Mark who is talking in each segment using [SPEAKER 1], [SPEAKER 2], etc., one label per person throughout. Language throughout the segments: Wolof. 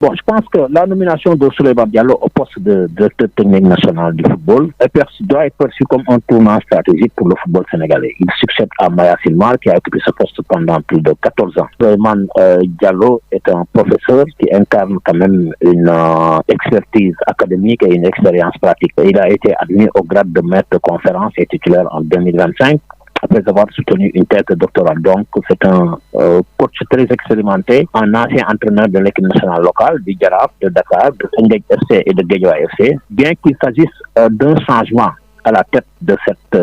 [SPEAKER 1] Bon, je pense que la nomination de Souleymane Diallo au poste de directeur technique national du football doit être perçue comme un tournant stratégique pour le football sénégalais. Il succède à Maya Silmar qui a occupé ce poste pendant plus de 14 ans. Souleymane Diallo est un professeur qui incarne quand même une expertise académique et une expérience pratique. Il a été admis au grade de maître de conférence et titulaire en 2025. Après avoir soutenu une thèse de doctorat. Donc, c'est un coach très expérimenté, un ancien entraîneur de l'équipe nationale locale, du Jaraaf, de Dakar, de Teungueth FC et de Guédiawaye FC. Bien qu'il s'agisse d'un changement à la tête de cette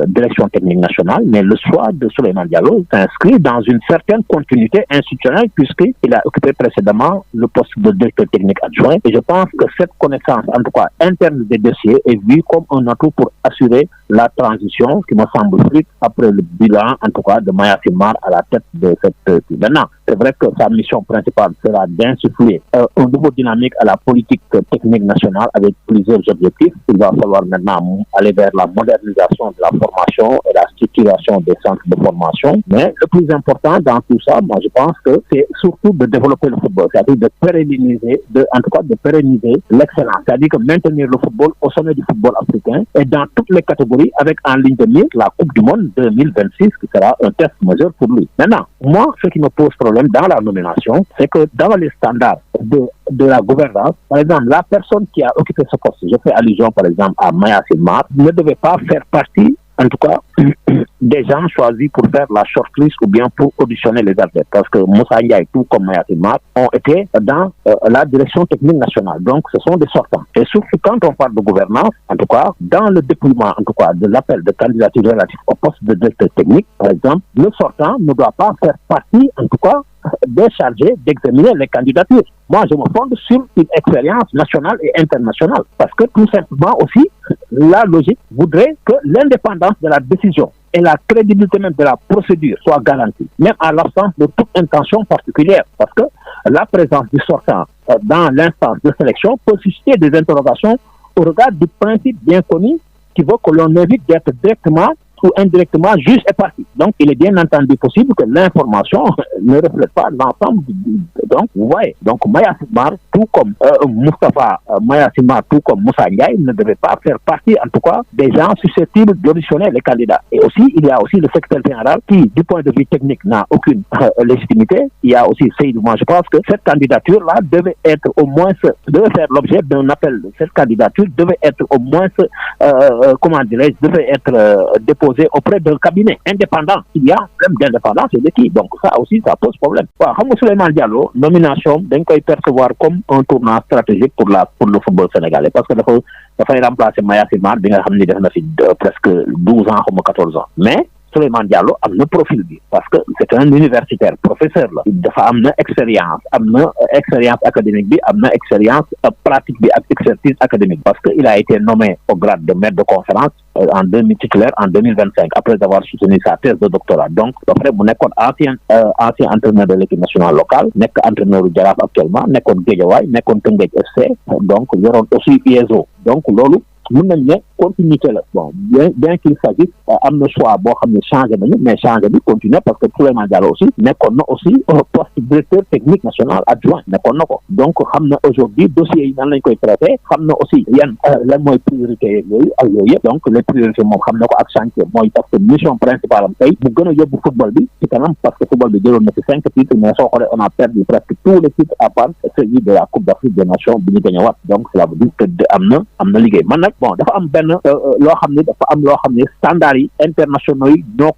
[SPEAKER 1] direction technique nationale, mais le choix de Souleymane Diallo s'inscrit dans une certaine continuité institutionnelle puisqu'il a occupé précédemment le poste de directeur technique adjoint. Et je pense que cette connaissance, en tout cas interne des dossiers, est vue comme un atout pour assurer la transition qui me semble fluide après le bilan, en tout cas, de Maya Silmar à la tête de cette maintenant. C'est vrai que sa mission principale sera d'insuffler un nouveau dynamique à la politique technique nationale avec plusieurs objectifs. Il va falloir maintenant aller vers la modernisation de la formation et la structuration des centres de formation. Mais le plus important dans tout ça, moi je pense que c'est surtout de développer le football, c'est-à-dire de pérenniser, de pérenniser l'excellence, c'est-à-dire que maintenir le football au sommet du football africain et dans toutes les catégories avec en ligne de mire la Coupe du Monde 2026 qui sera un test majeur pour lui. Maintenant, moi, ce qui me pose problème dans la nomination, c'est que dans les standards de la gouvernance, par exemple, la personne qui a occupé ce poste, je fais allusion par exemple à Maya Silmar, ne devait pas faire partie, en tout cas, des gens choisis pour faire la shortlist ou bien pour auditionner les athlètes. Parce que Moussa Ndiaye, tout comme Maya Silmar, ont été dans la direction technique nationale. Donc, ce sont des sortants. Et surtout quand on parle de gouvernance, en tout cas, dans le dépouillement, en tout cas, de l'appel de candidature relatif au poste de directeur technique, par exemple, le sortant ne doit pas faire partie, en tout cas, des chargés d'examiner les candidatures. Moi, je me fonde sur une expérience nationale et internationale. Parce que tout simplement aussi, la logique voudrait que l'indépendance de la décision et la crédibilité même de la procédure soit garantie, même à l'absence de toute intention particulière. Parce que la présence du sortant dans l'instance de sélection peut susciter des interrogations au regard du principe bien connu qui veut que l'on évite d'être directement ou indirectement juge et partie. Donc, il est bien entendu possible que l'information ne reflète pas l'ensemble donc, vous voyez. Donc, Maya Silmar, tout comme Maya Silmar, tout comme Moussa Ndiaye, ne devait pas faire partie, en tout cas, des gens susceptibles d'auditionner les candidats. Et aussi, il y a aussi le secrétaire général qui, du point de vue technique, n'a aucune légitimité. Il y a aussi Seydou. Moi, je pense que cette candidature-là devait être au moins, devait faire l'objet d'un appel. Cette candidature devait être au moins, devait être déposée auprès d'un cabinet indépendant. Il y a un problème d'indépendance et d'éthique. Donc ça aussi, ça pose problème. Souleymane Diallo, nomination, d'un peut percevoir comme un tournant stratégique pour le football sénégalais. Parce que dafay remplacer Maya Silmar, bi nga xam ni def na fi presque 12 ans ou 14 ans. Mais Souleymane Diallo am na profil bi parce que c'est un universitaire, professeur la. Dafa am na expérience académique bi, am na expérience pratique bi ak expertise académique parce que il a été nommé au grade de maître de conférence en 2025 après avoir soutenu sa thèse de doctorat. Donc après mu nekkoon ancien entraîneur de l'équipe nationale locale, nekk entraîneur du Jaraaf actuellement, nekkoon Guédiawaye, nekkoon Teungueth FC, donc yoroon aussi ISO. Donc loolu mën nañ ne continuité la bon bien qu'il s'agisse am na choix boo xam ne changé nañu mais changé bi continuer parce que Souleymane Diallo aussi nekkoon na aussi poste directeur technique national adjoint nekkoon na ko donc xam na aujourd'hui dossiers yi nan lañ koy traité xam na aussi yan lan mooy priorité yooyu ak yooyu yëpp donc les priorités moom xam na ko ak chantier mooy parce que mission principale am tey mu gën a yóbbu football bi ci kanam parce que football bi jëloon na ci 5 titres mais soo xoolee on a perdu presque tous les titres à part celui de la Coupe d'Afrique des Nations bi ñu gagné waat donc cela veut dire que am na liggéey man nag bon dafa am benn loo xam ne dafa am loo xam ne standards yi internationaux yi ñoo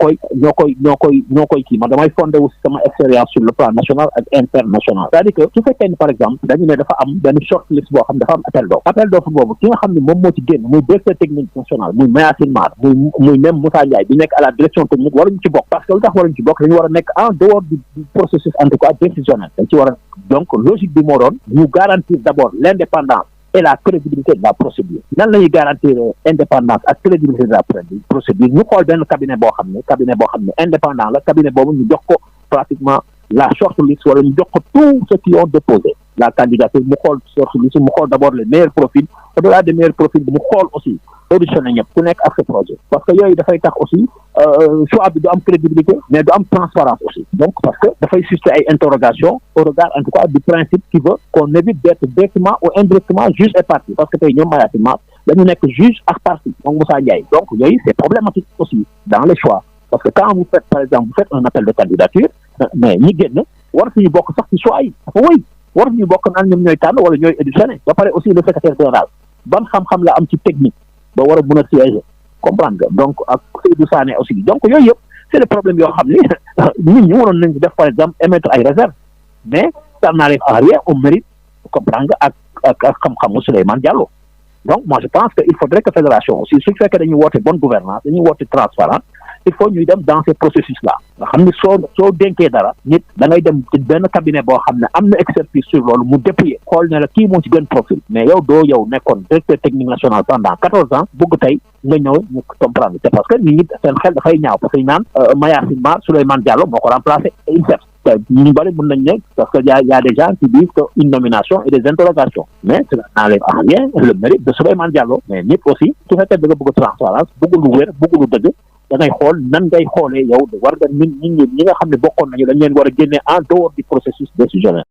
[SPEAKER 1] koy kii man damay fondé wu sama expérience sur le plan national ak international c'est-à-dire que su fekkee ni par exemple dañu ne dafa am benn short list boo xam ne dafa am appel d'offre boobu ki nga xam ne moom moo ci génn muy directeur technique national muy Maya Silmar muy même Moussa Ndiaye bi nekk à la direction technique waruñu ci bokk parce que lu tax waruñu ci bokk dañu war a nekk en dehors du processus en tout cas décisionnel dañ ci war a donc logique bi moo doon ñu garantir d'abord l'indépendance et la crédibilité de la procédure nan la ñuy garantir indépendance ak crédibilité de la procédure ñu xool benn cabinet boo xam ne indépendant la cabinet boobu ñu jox ko pratiquement la shortlist wala ñu jox ko tous ceux qui ont déposé la candidature mu xool shortlist mu xool d'abord les meilleurs profils au-delà des meilleurs profils mu xool aussi auditionné ñëpp ku nekk ak sa projet parce que yooyu dafay tax aussi choix bi du am crédibilité mais du am transparence aussi donc parce que dafay susciter ay interrogations au regard en tout cas du principe qui veut qu'on évite d'être directement ou indirectement juge et partie parce que tey ñoom Mayacine Mar dañu nekk juge ak partie moom Moussa Ndiaye donc yooyu c'est problématique aussi dans les choix parce que quand vous faites par exemple vous faites un appel de candidature mais ñi génn war suñu bokk sax ci choix yi dafa wëy war suñu bokk naan ñoom ñooy tànn wala ñooy auditionné ba pare aussi le secrétaire général ban xam-xam la am ci technique ba war a mën a siéger comprendre nga donc ak Seydou Sané aussi donc yooyu yëpp c'est des problèmes yoo xam ni nit ñi waroon nañ def par exemple émettre ay réserves mais ça n'arrive à rien au mérite comprendre nga ak xam-xamu Souleymane Diallo donc moi je pense que il faudrait que fédération aussi su fekkee dañuy woote bonne gouvernance dañuy woote transparence il faut ñuy dem dans ces processus là nga xam ni soo dénkee dara nit da ngay dem ci benn cabinet boo xam ne am na expertise sur loolu mu dépouiller xool ne la kii moo ci gën profil mais yow nekkoon directeur technique national pendant 14 ans bëgg tey nga ñëw ñu comprendre c'est parce que nit ñi seen xel dafay ñaaw parce que ñu naan Mayacine Mar Souleymane Diallo moo ko remplacé INSEP ñu bëri mën nañ ne parce que y a des gens qui disent que une nomination et des interrogations mais cela n'enlève en rien le mérite de Souleymane Diallo mais nit aussi su fekkee da nga bëgg transparence bëgg lu wér bëgg lu dëgg da ngay xool nan ngay xoolee yow war nga ñi nga xam ne bokkoon nañu dañ leen war a génne en dehors du processus décisionnel